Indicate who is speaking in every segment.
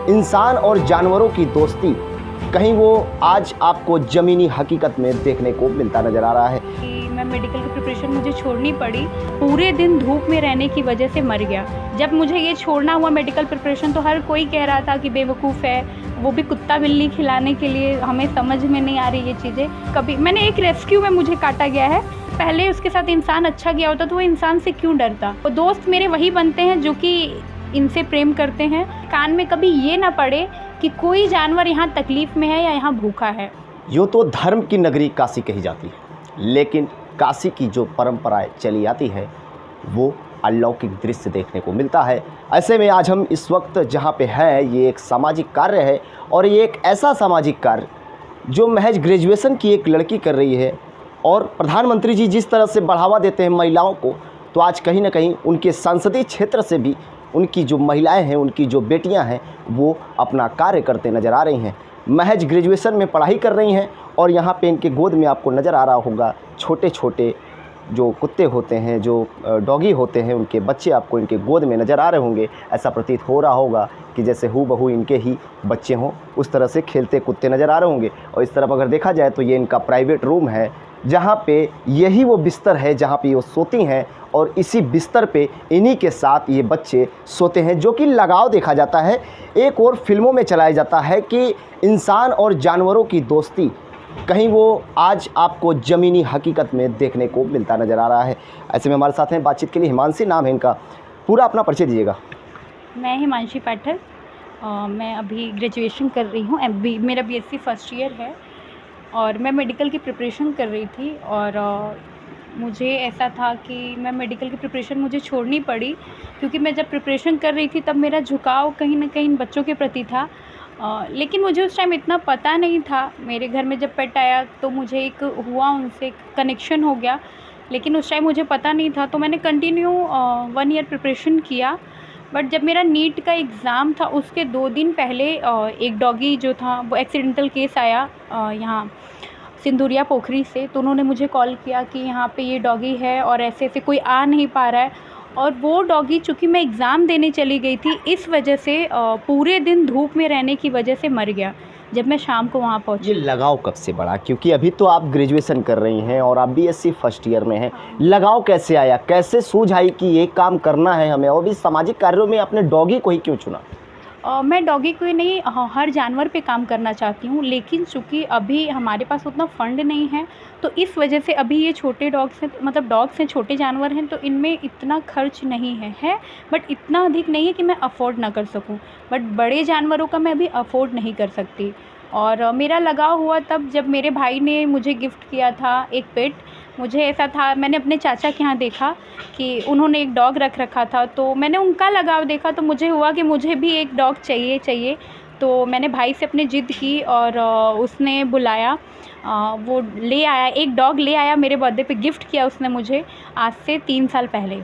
Speaker 1: इंसान और जानवरों की दोस्ती कहीं वो आज आपको ज़मीनी हकीकत में देखने को मिलता नज़र आ रहा है।
Speaker 2: कि मैं मेडिकल की प्रिपरेशन मुझे छोड़नी पड़ी, पूरे दिन धूप में रहने की वजह से मर गया। जब मुझे ये छोड़ना हुआ मेडिकल प्रिपरेशन तो हर कोई कह रहा था कि बेवकूफ़ है, वो भी कुत्ता बिल्ली खिलाने के लिए, हमें समझ में नहीं आ रही ये चीज़ें। कभी मैंने एक रेस्क्यू में मुझे काटा गया है, पहले उसके साथ इंसान अच्छा गया होता तो वो इंसान से क्यों डरता। वो दोस्त मेरे वही बनते हैं जो कि इनसे प्रेम करते हैं। कान में कभी ये ना पड़े कि कोई जानवर यहाँ तकलीफ़ में है या यहाँ भूखा है।
Speaker 1: यूँ तो धर्म की नगरी काशी कही जाती है, लेकिन काशी की जो परंपराएं चली आती है वो अलौकिक दृश्य देखने को मिलता है। ऐसे में आज हम इस वक्त जहाँ पे है ये एक सामाजिक कार्य है, और ये एक ऐसा सामाजिक कार्य जो महज ग्रेजुएशन की एक लड़की कर रही है। और प्रधानमंत्री जी जिस तरह से बढ़ावा देते हैं महिलाओं को, तो आज कहीं ना कहीं उनके संसदीय क्षेत्र से भी उनकी जो महिलाएं हैं, उनकी जो बेटियां हैं, वो अपना कार्य करते नज़र आ रही हैं। महज ग्रेजुएशन में पढ़ाई कर रही हैं, और यहाँ पे इनके गोद में आपको नज़र आ रहा होगा छोटे छोटे जो कुत्ते होते हैं, जो डॉगी होते हैं, उनके बच्चे आपको इनके गोद में नज़र आ रहे होंगे। ऐसा प्रतीत हो रहा होगा कि जैसे हूबहू इनके ही बच्चे हों, उस तरह से खेलते कुत्ते नज़र आ रहे होंगे। और इस तरफ अगर देखा जाए तो ये इनका प्राइवेट रूम है, जहाँ पे यही वो बिस्तर है जहाँ पे वो सोती हैं, और इसी बिस्तर पे इन्हीं के साथ ये बच्चे सोते हैं, जो कि लगाव देखा जाता है। एक और फिल्मों में चलाया जाता है कि इंसान और जानवरों की दोस्ती कहीं वो आज आपको ज़मीनी हकीकत में देखने को मिलता नज़र आ रहा है। ऐसे में हमारे साथ हैं बातचीत के लिए हिमांशी, नाम है इनका। पूरा अपना परिचय दीजिएगा।
Speaker 2: मैं हिमांशी पाठक, मैं अभी ग्रेजुएशन कर रही हूँ। मेरा बीएससी फर्स्ट ईयर है और मैं मेडिकल की प्रिपरेशन कर रही थी। और मुझे ऐसा था कि मैं मेडिकल की प्रिपरेशन मुझे छोड़नी पड़ी, क्योंकि मैं जब प्रिपरेशन कर रही थी तब मेरा झुकाव कहीं ना कहीं बच्चों के प्रति था। लेकिन मुझे उस टाइम इतना पता नहीं था। मेरे घर में जब पेट आया तो मुझे एक हुआ, उनसे कनेक्शन हो गया, लेकिन उस टाइम मुझे पता नहीं था। तो मैंने कंटिन्यू 1 ईयर प्रिपरेशन किया। बट जब मेरा नीट का एग्ज़ाम था उसके 2 दिन पहले एक डॉगी जो था वो एक्सीडेंटल केस आया यहाँ सिंदूरिया पोखरी से। तो उन्होंने मुझे कॉल किया कि यहाँ पे ये डॉगी है और ऐसे ऐसे कोई आ नहीं पा रहा है। और वो डॉगी, चूँकि मैं एग्ज़ाम देने चली गई थी, इस वजह से पूरे दिन धूप में रहने की वजह से मर गया जब मैं शाम को वहाँ पहुँची।
Speaker 1: ये लगाव कब से बढ़ा, क्योंकि अभी तो आप ग्रेजुएशन कर रही हैं और आप बीएससी फर्स्ट ईयर में हैं। लगाव कैसे आया, कैसे सूझ आई कि ये काम करना है हमें, और भी सामाजिक कार्यों में अपने डॉगी को ही क्यों चुना?
Speaker 2: मैं डॉगी को ही नहीं, हर जानवर पे काम करना चाहती हूँ, लेकिन चूँकि अभी हमारे पास उतना फ़ंड नहीं है, तो इस वजह से अभी ये छोटे डॉग्स हैं, मतलब डॉग्स हैं, छोटे जानवर हैं, तो इनमें इतना खर्च नहीं है बट इतना अधिक नहीं है कि मैं अफ़ोर्ड ना कर सकूँ। बट बड़े जानवरों का मैं अभी अफ़ोर्ड नहीं कर सकती। और मेरा लगाव हुआ तब जब मेरे भाई ने मुझे गिफ्ट किया था एक पेट। मुझे ऐसा था, मैंने अपने चाचा के यहाँ देखा कि उन्होंने एक डॉग रख रखा था, तो मैंने उनका लगाव देखा, तो मुझे हुआ कि मुझे भी एक डॉग चाहिए। तो मैंने भाई से अपनी ज़िद की और उसने बुलाया, वो ले आया, एक डॉग ले आया, मेरे बर्थडे पे गिफ्ट किया उसने मुझे, आज से 3 साल पहले।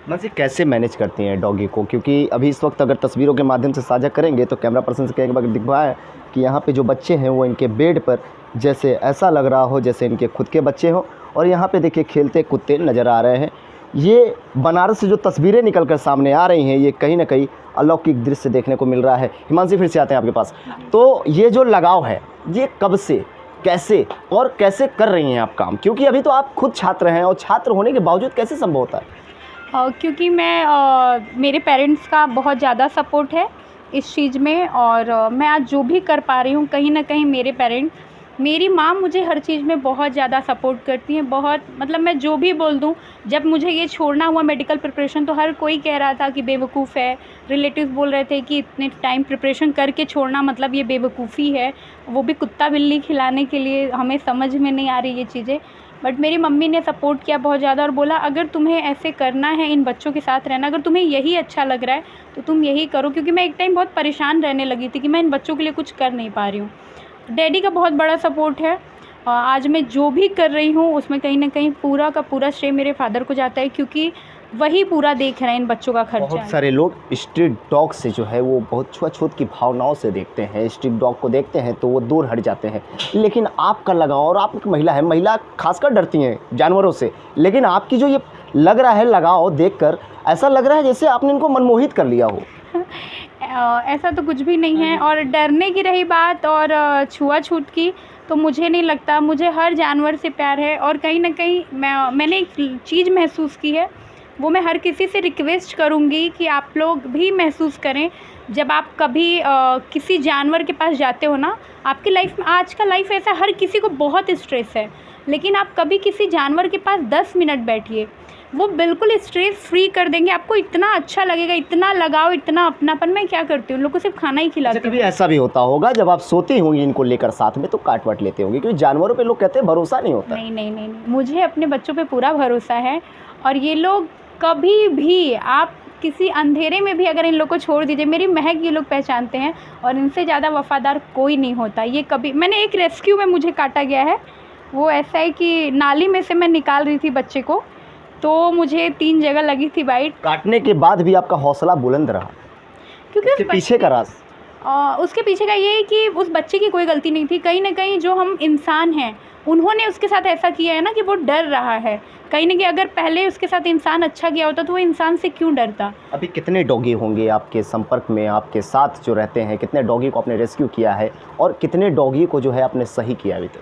Speaker 1: मतलब कैसे मैनेज करती हैं डॉगी को, क्योंकि अभी इस वक्त अगर तस्वीरों के माध्यम से साझा करेंगे तो कैमरा पर्सन से कहेंगे दिखवाएं कि यहाँ पे जो बच्चे हैं वो इनके बेड पर जैसे ऐसा लग रहा हो जैसे इनके खुद के बच्चे हों, और यहाँ पे देखिए खेलते कुत्ते नज़र आ रहे हैं। ये बनारस से जो तस्वीरें निकल कर सामने आ रही हैं, ये कहीं ना कहीं अलौकिक दृश्य देखने को मिल रहा है। हिमांशी, फिर से आते हैं आपके पास। तो ये जो लगाव है ये कब से, कैसे और कैसे कर रही हैं आप काम, क्योंकि अभी तो आप खुद छात्र हैं, और छात्र होने के बावजूद कैसे संभव होता है?
Speaker 2: क्योंकि मेरे पेरेंट्स का बहुत ज़्यादा सपोर्ट है इस चीज़ में, और मैं आज जो भी कर पा रही हूँ कहीं ना कहीं मेरे पेरेंट्स, मेरी माँ मुझे हर चीज़ में बहुत ज़्यादा सपोर्ट करती हैं। बहुत, मतलब मैं जो भी बोल दूँ, जब मुझे ये छोड़ना हुआ मेडिकल प्रिपरेशन तो हर कोई कह रहा था कि बेवकूफ़ है। रिलेटिव्स बोल रहे थे कि इतने टाइम प्रिपरेशन करके छोड़ना मतलब ये बेवकूफ़ी है, वो भी कुत्ता बिल्ली खिलाने के लिए, हमें समझ में नहीं आ रही ये चीज़ें। बट मेरी मम्मी ने सपोर्ट किया बहुत ज़्यादा और बोला अगर तुम्हें ऐसे करना है, इन बच्चों के साथ रहना, अगर तुम्हें यही अच्छा लग रहा है तो तुम यही करो। क्योंकि मैं एक टाइम बहुत परेशान रहने लगी थी कि मैं इन बच्चों के लिए कुछ कर नहीं पा रही हूँ। डैडी का बहुत बड़ा सपोर्ट है। आज मैं जो भी कर रही हूँ उसमें कहीं ना कहीं पूरा का पूरा श्रेय मेरे फादर को जाता है, क्योंकि वही पूरा देख रहे हैं इन बच्चों का खर्चा।
Speaker 1: बहुत सारे लोग स्ट्रीट डॉग से जो है वो बहुत छुआछूत की भावनाओं से देखते हैं, स्ट्रीट डॉग को देखते हैं तो वो दूर हट जाते हैं। लेकिन आपका लगाव, और आप एक महिला है, महिला खासकर डरती हैं जानवरों से, लेकिन आपकी जो ये लग रहा है लगाव देखकर, ऐसा लग रहा है जैसे आपने इनको मनमोहित कर लिया हो।
Speaker 2: ऐसा तो कुछ भी नहीं है। और डरने की रही बात और छुआ-छूत की, तो मुझे नहीं लगता, मुझे हर जानवर से प्यार है। और कहीं न कहीं मैंने एक चीज़ महसूस की है, वो मैं हर किसी से रिक्वेस्ट करूँगी कि आप लोग भी महसूस करें। जब आप कभी किसी जानवर के पास जाते हो ना, आपकी लाइफ में, आज का लाइफ ऐसा, हर किसी को बहुत स्ट्रेस है, लेकिन आप कभी किसी जानवर के पास 10 मिनट बैठिए, वो बिल्कुल स्ट्रेस फ्री कर देंगे। आपको इतना अच्छा लगेगा, इतना लगाव, इतना अपनापन। मैं क्या करती हूँ, उन लोग को सिर्फ खाना ही खिलाती
Speaker 1: अच्छा,
Speaker 2: हूँ।
Speaker 1: कभी ऐसा भी होता होगा जब आप सोती होंगी इनको लेकर साथ में तो काट वाट लेते होंगे, क्योंकि जानवरों पे लोग कहते हैं भरोसा नहीं होता।
Speaker 2: नहीं, नहीं, नहीं, नहीं, मुझे अपने बच्चों पे पूरा भरोसा है। और ये लोग कभी भी, आप किसी अंधेरे में भी अगर इन लोग को छोड़ दीजिए, मेरी महक ये लोग पहचानते हैं, और इनसे ज़्यादा वफ़ादार कोई नहीं होता। ये कभी, मैंने एक रेस्क्यू में मुझे काटा गया है, वो ऐसा है कि नाली में से मैं निकाल रही थी बच्चे को, तो मुझे 3 जगह लगी थी बाइट।
Speaker 1: काटने के बाद भी आपका हौसला बुलंद रहा,
Speaker 2: क्योंकि
Speaker 1: इसके पीछे का राज?
Speaker 2: उसके पीछे का ये है कि उस बच्चे की कोई गलती नहीं थी। कहीं न कहीं जो हम इंसान हैं, उन्होंने उसके साथ ऐसा किया है ना कि वो डर रहा है। कहीं न कहीं अगर पहले उसके साथ इंसान अच्छा किया होता तो वो इंसान से क्यों डरता?
Speaker 1: अभी कितने डॉगी होंगे आपके संपर्क में, आपके साथ जो रहते हैं? कितने डॉगी को आपने रेस्क्यू किया है और कितने डॉगी को जो है आपने सही किया अभी तक?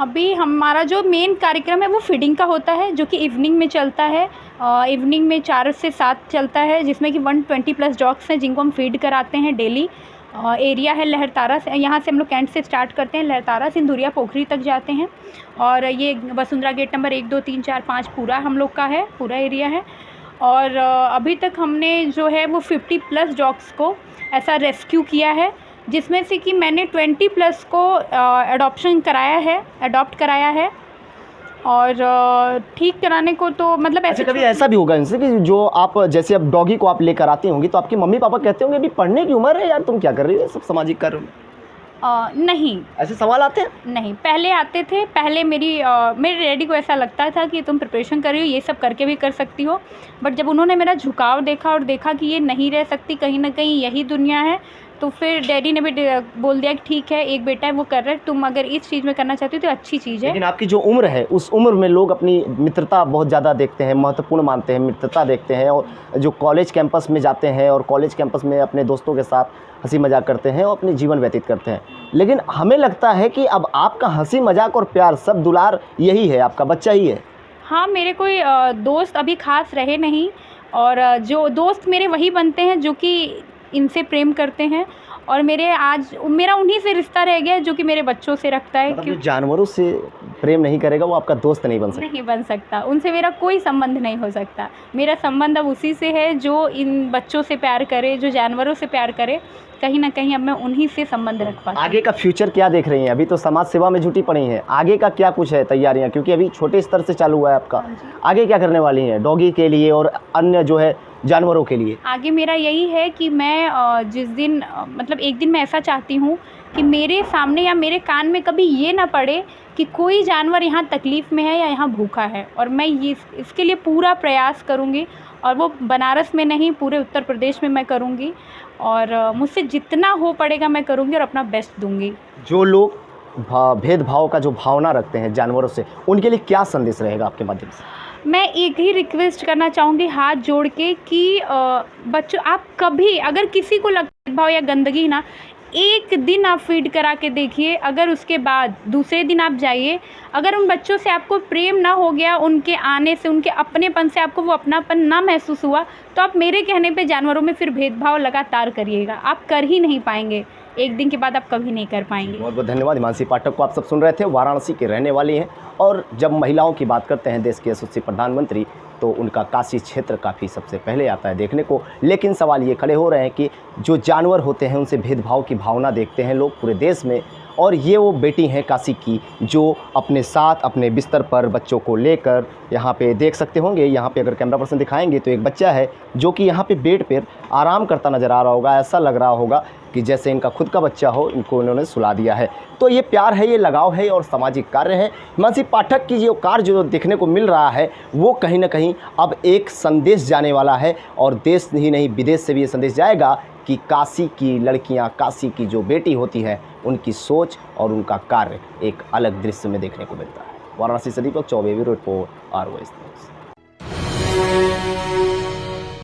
Speaker 2: अभी हमारा जो मेन कार्यक्रम है वो फीडिंग का होता है, जो कि इवनिंग में चलता है। इवनिंग में 4 से 7 चलता है, जिसमें कि 120 प्लस डॉग्स हैं जिनको हम फीड कराते हैं डेली। एरिया है लहरतारा से, यहाँ से हम लोग कैंट से स्टार्ट करते हैं, लहरतारा सिंधुरिया पोखरी तक जाते हैं। और ये वसुंधरा गेट नंबर 1, 2, 3, 4, 5 पूरा हम लोग का है, पूरा एरिया है। और अभी तक हमने जो है वो 50 प्लस डॉग्स को ऐसा रेस्क्यू किया है, जिसमें से कि मैंने 20 प्लस को अडॉप्ट कराया है। और ठीक कराने को तो मतलब
Speaker 1: अच्छा,
Speaker 2: ऐसे
Speaker 1: कभी ऐसा भी होगा इनसे कि जो आप, जैसे अब डॉगी को आप लेकर आती होंगी तो आपके मम्मी पापा कहते होंगे अभी पढ़ने की उम्र है यार, तुम क्या कर रही हो, ये सब सामाजिक कार्य में?
Speaker 2: नहीं,
Speaker 1: ऐसे सवाल आते हैं?
Speaker 2: नहीं, पहले आते थे। पहले मेरे डैडी को ऐसा लगता था कि तुम प्रिपरेशन कर रही हो, ये सब करके भी कर सकती हो। बट जब उन्होंने मेरा झुकाव देखा और देखा कि ये नहीं रह सकती, कहीं ना कहीं यही दुनिया है, तो फिर डैडी ने भी बोल दिया कि ठीक है, एक बेटा है वो कर रहा है, तुम अगर इस चीज़ में करना चाहती हो तो अच्छी चीज़ है।
Speaker 1: लेकिन आपकी जो उम्र है उस उम्र में लोग अपनी मित्रता बहुत ज़्यादा देखते हैं, महत्वपूर्ण मानते हैं, मित्रता देखते हैं। और जो कॉलेज कैंपस में जाते हैं और कॉलेज कैंपस में अपने दोस्तों के साथ हंसी मजाक करते हैं और अपने जीवन व्यतीत करते हैं। लेकिन हमें लगता है कि अब आपका हंसी मजाक और प्यार सब दुलार यही है, आपका बच्चा ही है।
Speaker 2: हाँ, मेरे कोई दोस्त अभी ख़ास रहे नहीं, और जो दोस्त मेरे वही बनते हैं जो कि इनसे प्रेम करते हैं। और मेरा उन्हीं से रिश्ता रह गया है जो कि मेरे बच्चों से रखता है।
Speaker 1: मतलब जो जानवरों से प्रेम नहीं करेगा वो आपका दोस्त नहीं बन सकता?
Speaker 2: नहीं बन सकता, उनसे मेरा कोई संबंध नहीं हो सकता। मेरा संबंध अब उसी से है जो इन बच्चों से प्यार करे, जो जानवरों से प्यार करे। कहीं ना कहीं अब मैं उन्हीं से संबंध रख पाती हूँ।
Speaker 1: आगे का फ्यूचर क्या देख रही हैं? अभी तो समाज सेवा में जुटी पड़ी हैं, आगे का क्या कुछ है तैयारियां? क्योंकि अभी छोटे स्तर से चालू हुआ है आपका, आगे क्या करने वाली हैं डॉगी के लिए और अन्य जो है जानवरों के लिए?
Speaker 2: आगे मेरा यही है कि मैं जिस दिन मतलब एक दिन मैं ऐसा चाहती हूँ कि मेरे सामने या मेरे कान में कभी ये ना पड़े कि कोई जानवर यहाँ तकलीफ़ में है या यहाँ भूखा है। और मैं इसके लिए पूरा प्रयास करूँगी, और वो बनारस में नहीं, पूरे उत्तर प्रदेश में मैं करूँगी। और मुझसे जितना हो पड़ेगा मैं करूँगी और अपना बेस्ट दूँगी।
Speaker 1: जो लोग भेदभाव का जो भावना रखते हैं जानवरों से, उनके लिए क्या संदेश रहेगा आपके माध्यम से?
Speaker 2: मैं एक ही रिक्वेस्ट करना चाहूँगी हाथ जोड़ के कि बच्चों, आप कभी अगर किसी को लगता है भेदभाव या गंदगी ना, एक दिन आप फीड करा के देखिए। अगर उसके बाद दूसरे दिन आप जाइए, अगर उन बच्चों से आपको प्रेम ना हो गया, उनके आने से, उनके अपनेपन से आपको वो अपनापन ना महसूस हुआ, तो आप मेरे कहने पे जानवरों में फिर भेदभाव लगातार करिएगा। आप कर ही नहीं पाएंगे, एक दिन के बाद आप कभी नहीं कर पाएंगे।
Speaker 1: बहुत बहुत धन्यवाद। हिमांशी पाठक को आप सब सुन रहे थे, वाराणसी के रहने वाली हैं। और जब महिलाओं की बात करते हैं देश के यशस्वी प्रधानमंत्री, तो उनका काशी क्षेत्र काफ़ी सबसे पहले आता है देखने को। लेकिन सवाल ये खड़े हो रहे हैं कि जो जानवर होते हैं उनसे भेदभाव की भावना देखते हैं लोग पूरे देश में। और ये वो बेटी हैं काशी की जो अपने साथ अपने बिस्तर पर बच्चों को लेकर, यहाँ पे देख सकते होंगे, यहाँ पे अगर कैमरा पर्सन दिखाएंगे तो एक बच्चा है जो कि यहाँ पे बेड पर आराम करता नज़र आ रहा होगा। ऐसा लग रहा होगा कि जैसे इनका खुद का बच्चा हो, इनको इन्होंने सुला दिया है। तो ये प्यार है, ये लगाव है और सामाजिक कार्य है। हिमांशी पाठक की जो कार्य जो देखने को मिल रहा है वो कहीं ना कहीं अब एक संदेश जाने वाला है, और देश ही नहीं विदेश से भी ये संदेश जाएगा कि काशी की लड़कियां, काशी की जो बेटी होती है, उनकी सोच और उनका कार्य एक अलग दृश्य में देखने को मिलता है। वाराणसी से Deepak Choubey, bureau report, ROS news.